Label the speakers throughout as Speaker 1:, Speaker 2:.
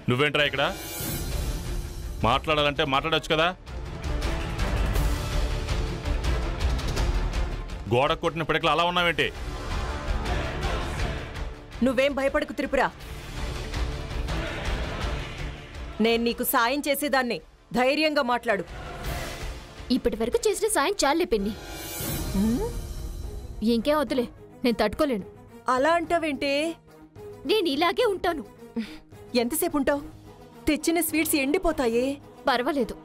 Speaker 1: నువ్వేంట్రా ఇక్కడ? మాట్లాడాలంటే మాట్లాడొచ్చు కదా. గోడ కొట్టిన పిడకలు అలా ఉన్నావేంటి?
Speaker 2: నువ్వేం భయపడకు త్రిపుర. నేను నీకు సాయం చేసేదాన్ని. ధైర్యంగా మాట్లాడు.
Speaker 3: ఇప్పటి వరకు చేసిన సాయం చాలే పిన్ని. ఇంకేం వద్దులే, నేను తట్టుకోలేను.
Speaker 2: అలా అంటావేంటే?
Speaker 3: నేను ఇలాగే ఉంటాను.
Speaker 2: ఎంతసేపు ఉంటావు? తెచ్చిన స్వీట్స్ ఎండిపోతాయే.
Speaker 3: పర్వాలేదు.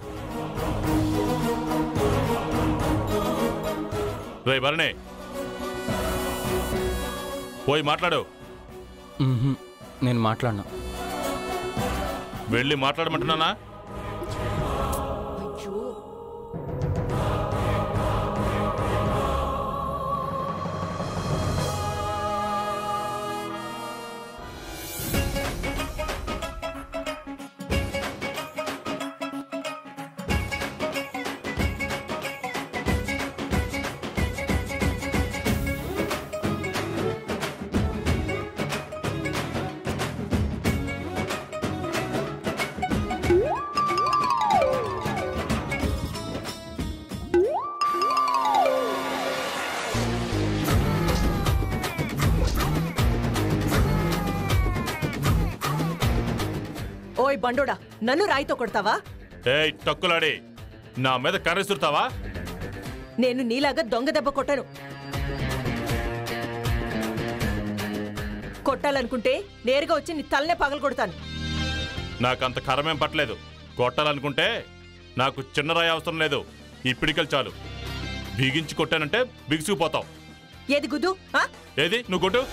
Speaker 1: రే భరణి, పోయి మాట్లాడు.
Speaker 4: నేను మాట్లాడను.
Speaker 1: వెళ్ళి మాట్లాడమంటున్నానా?
Speaker 2: ఓయ్ బండోడా, నన్ను రాయితో కొడతావా?
Speaker 1: ఏయ్ టక్కులాడి, నా మీద కర్రెసురుతావా?
Speaker 2: నేను నీలాగా దొంగ దెబ్బ కొట్టను. కొట్టాలనుకుంటే నేరుగా వచ్చి నీ తలనే పగలు కొడతాను.
Speaker 1: నాకంత కరమేం పట్టలేదు. కొట్టాలనుకుంటే నాకు చిన్న రాయి అవసరం లేదు. ఈ పిడికలు చాలు. బిగించి కొట్టానంటే బిగుసుకుపోతావు.
Speaker 2: ఏది గుద్దు?
Speaker 1: ఏది నువ్వు కొట్టు.